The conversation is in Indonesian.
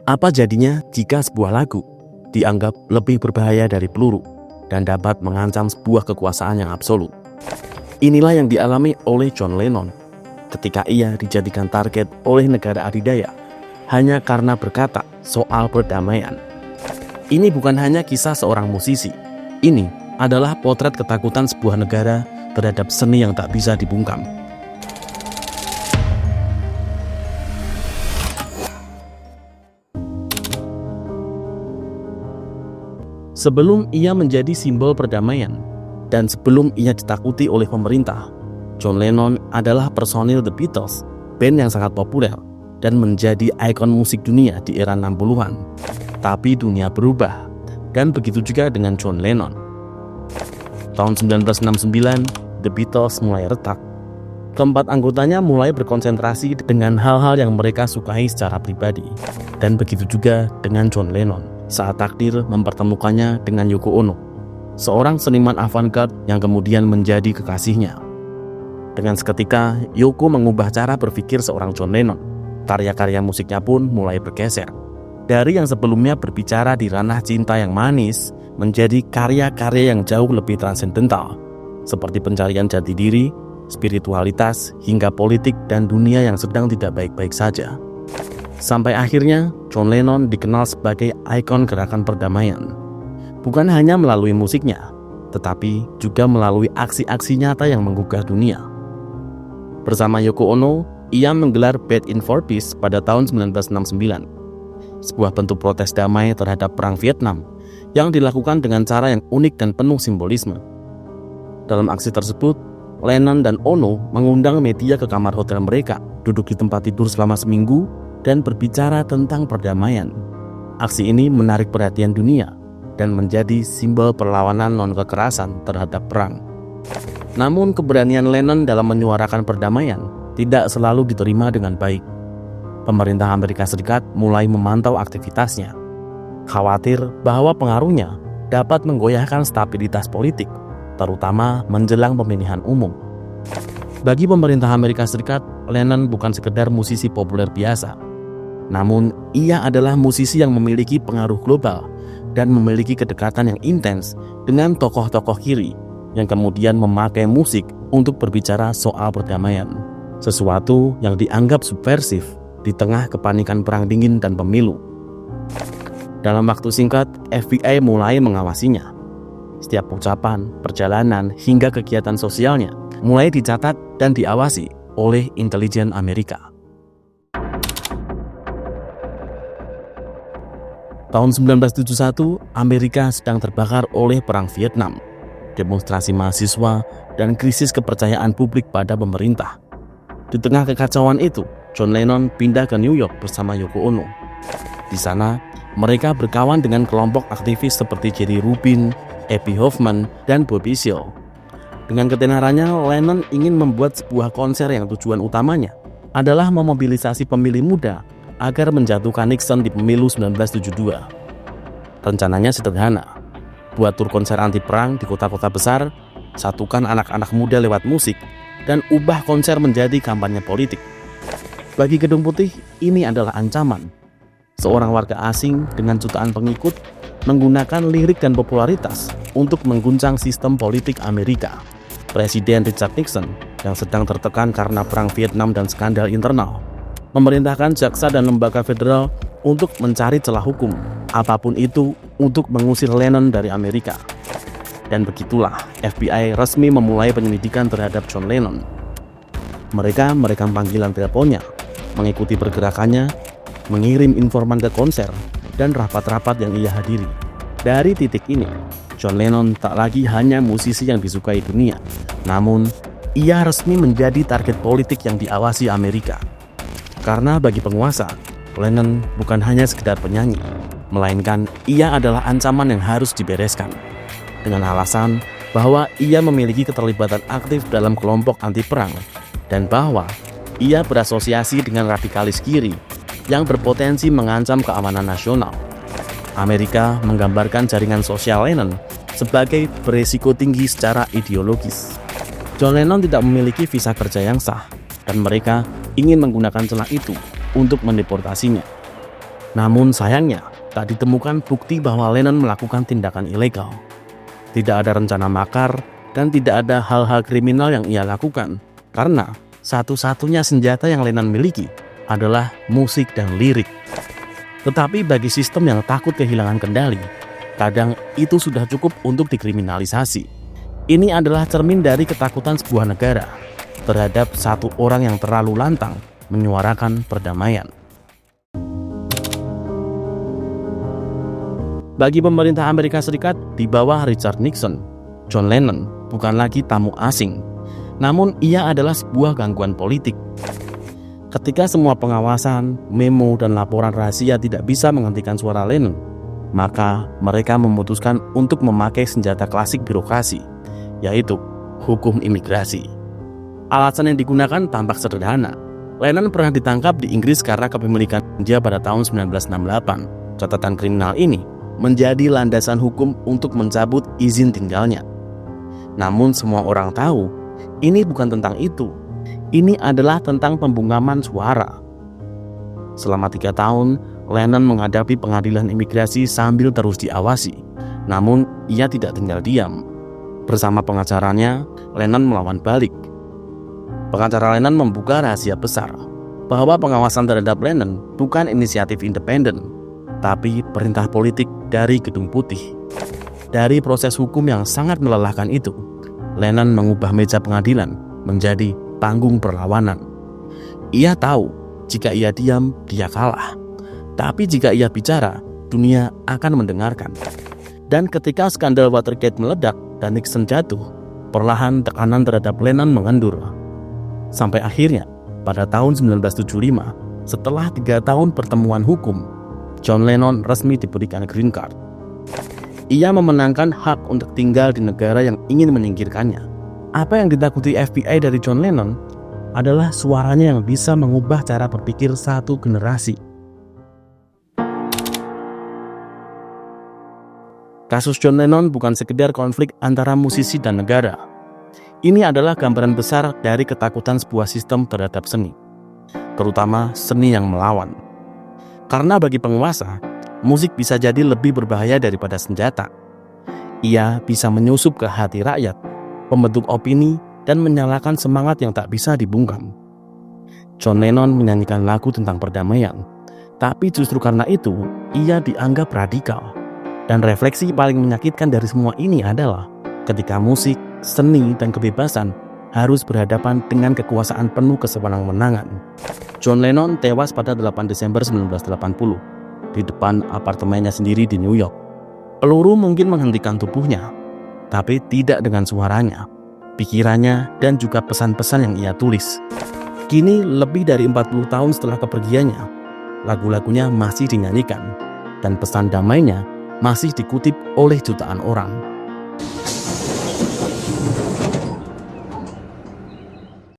Apa jadinya jika sebuah lagu dianggap lebih berbahaya dari peluru dan dapat mengancam sebuah kekuasaan yang absolut? Inilah yang dialami oleh John Lennon ketika ia dijadikan target oleh negara adidaya hanya karena berkata soal perdamaian. Ini bukan hanya kisah seorang musisi. Ini adalah potret ketakutan sebuah negara terhadap seni yang tak bisa dibungkam. Sebelum ia menjadi simbol perdamaian dan sebelum ia ditakuti oleh pemerintah, John Lennon adalah personil The Beatles, band yang sangat populer dan menjadi ikon musik dunia di era 60-an. Tapi dunia berubah, dan begitu juga dengan John Lennon. Tahun 1969, The Beatles mulai retak. Keempat anggotanya mulai berkonsentrasi dengan hal-hal yang mereka sukai secara pribadi. Dan begitu juga dengan John Lennon saat takdir mempertemukannya dengan Yoko Ono, seorang seniman avant-garde yang kemudian menjadi kekasihnya. Dengan seketika, Yoko mengubah cara berpikir seorang John Lennon. Karya-karya musiknya pun mulai bergeser. Dari yang sebelumnya berbicara di ranah cinta yang manis, menjadi karya-karya yang jauh lebih transendental, seperti pencarian jati diri, spiritualitas, hingga politik dan dunia yang sedang tidak baik-baik saja. Sampai akhirnya, John Lennon dikenal sebagai ikon gerakan perdamaian. Bukan hanya melalui musiknya, tetapi juga melalui aksi-aksi nyata yang menggugah dunia. Bersama Yoko Ono, ia menggelar Bed in for Peace pada tahun 1969, sebuah bentuk protes damai terhadap Perang Vietnam yang dilakukan dengan cara yang unik dan penuh simbolisme. Dalam aksi tersebut, Lennon dan Ono mengundang media ke kamar hotel mereka, duduk di tempat tidur selama seminggu, dan berbicara tentang perdamaian. Aksi ini menarik perhatian dunia dan menjadi simbol perlawanan non-kekerasan terhadap perang. Namun keberanian Lennon dalam menyuarakan perdamaian tidak selalu diterima dengan baik. Pemerintah Amerika Serikat mulai memantau aktivitasnya, khawatir bahwa pengaruhnya dapat menggoyahkan stabilitas politik, terutama menjelang pemilihan umum. Bagi pemerintah Amerika Serikat, Lennon bukan sekedar musisi populer biasa, namun ia adalah musisi yang memiliki pengaruh global dan memiliki kedekatan yang intens dengan tokoh-tokoh kiri yang kemudian memakai musik untuk berbicara soal perdamaian, sesuatu yang dianggap subversif di tengah kepanikan perang dingin dan pemilu. Dalam waktu singkat, FBI mulai mengawasinya. Setiap ucapan, perjalanan, hingga kegiatan sosialnya mulai dicatat dan diawasi oleh intelijen Amerika. Tahun 1971, Amerika sedang terbakar oleh Perang Vietnam, demonstrasi mahasiswa, dan krisis kepercayaan publik pada pemerintah. Di tengah kekacauan itu, John Lennon pindah ke New York bersama Yoko Ono. Di sana, mereka berkawan dengan kelompok aktivis seperti Jerry Rubin, Abbie Hoffman, dan Bobby Seale. Dengan ketenarannya, Lennon ingin membuat sebuah konser yang tujuan utamanya adalah memobilisasi pemilih muda agar menjatuhkan Nixon di pemilu 1972. Rencananya sederhana, buat tur konser anti perang di kota-kota besar, satukan anak-anak muda lewat musik, dan ubah konser menjadi kampanye politik. Bagi Gedung Putih, ini adalah ancaman. Seorang warga asing dengan jutaan pengikut menggunakan lirik dan popularitas untuk mengguncang sistem politik Amerika. Presiden Richard Nixon yang sedang tertekan karena perang Vietnam dan skandal internal memerintahkan jaksa dan lembaga federal untuk mencari celah hukum, apapun itu, untuk mengusir Lennon dari Amerika. Dan begitulah FBI resmi memulai penyelidikan terhadap John Lennon. Mereka merekam panggilan teleponnya, mengikuti pergerakannya, mengirim informan ke konser, dan rapat-rapat yang ia hadiri. Dari titik ini, John Lennon tak lagi hanya musisi yang disukai dunia, namun ia resmi menjadi target politik yang diawasi Amerika. Karena bagi penguasa, Lennon bukan hanya sekedar penyanyi, melainkan ia adalah ancaman yang harus dibereskan. Dengan alasan bahwa ia memiliki keterlibatan aktif dalam kelompok anti perang dan bahwa ia berasosiasi dengan radikalis kiri yang berpotensi mengancam keamanan nasional. Amerika menggambarkan jaringan sosial Lennon sebagai beresiko tinggi secara ideologis. John Lennon tidak memiliki visa kerja yang sah dan mereka ingin menggunakan celah itu untuk mendeportasinya. Namun sayangnya, tak ditemukan bukti bahwa Lennon melakukan tindakan ilegal. Tidak ada rencana makar dan tidak ada hal-hal kriminal yang ia lakukan, karena satu-satunya senjata yang Lennon miliki adalah musik dan lirik. Tetapi bagi sistem yang takut kehilangan kendali, kadang itu sudah cukup untuk dikriminalisasi. Ini adalah cermin dari ketakutan sebuah negara terhadap satu orang yang terlalu lantang menyuarakan perdamaian. Bagi pemerintah Amerika Serikat di bawah Richard Nixon, John Lennon bukan lagi tamu asing, namun ia adalah sebuah gangguan politik. Ketika semua pengawasan, memo, dan laporan rahasia tidak bisa menghentikan suara Lennon, maka mereka memutuskan untuk memakai senjata klasik birokrasi, yaitu hukum imigrasi. Alasan yang digunakan tampak sederhana. Lennon pernah ditangkap di Inggris karena kepemilikan dia pada tahun 1968. Catatan kriminal ini menjadi landasan hukum untuk mencabut izin tinggalnya. Namun semua orang tahu, ini bukan tentang itu. Ini adalah tentang pembungkaman suara. Selama 3 tahun, Lennon menghadapi pengadilan imigrasi sambil terus diawasi. Namun, ia tidak tinggal diam. Bersama pengacaranya, Lennon melawan balik. Pengacara Lennon membuka rahasia besar, bahwa pengawasan terhadap Lennon bukan inisiatif independen, tapi perintah politik dari Gedung Putih. Dari proses hukum yang sangat melelahkan itu, Lennon mengubah meja pengadilan menjadi panggung perlawanan. Ia tahu jika ia diam, dia kalah. Tapi jika ia bicara, dunia akan mendengarkan. Dan ketika skandal Watergate meledak dan Nixon jatuh, perlahan tekanan terhadap Lennon mengendur. Sampai akhirnya, pada tahun 1975, setelah 3 tahun pertemuan hukum, John Lennon resmi diberikan green card. Ia memenangkan hak untuk tinggal di negara yang ingin menyingkirkannya. Apa yang ditakuti FBI dari John Lennon adalah suaranya yang bisa mengubah cara berpikir satu generasi. Kasus John Lennon bukan sekedar konflik antara musisi dan negara. Ini adalah gambaran besar dari ketakutan sebuah sistem terhadap seni, terutama seni yang melawan. Karena bagi penguasa, musik bisa jadi lebih berbahaya daripada senjata. Ia bisa menyusup ke hati rakyat, membentuk opini, dan menyalakan semangat yang tak bisa dibungkam. John Lennon menyanyikan lagu tentang perdamaian, tapi justru karena itu, ia dianggap radikal. Dan refleksi paling menyakitkan dari semua ini adalah ketika musik, seni, dan kebebasan harus berhadapan dengan kekuasaan penuh kesewenang-wenangan. John Lennon tewas pada 8 Desember 1980 di depan apartemennya sendiri di New York. Peluru mungkin menghentikan tubuhnya, tapi tidak dengan suaranya, pikirannya, dan juga pesan-pesan yang ia tulis. Kini lebih dari 40 tahun setelah kepergiannya, lagu-lagunya masih dinyanyikan, dan pesan damainya masih dikutip oleh jutaan orang.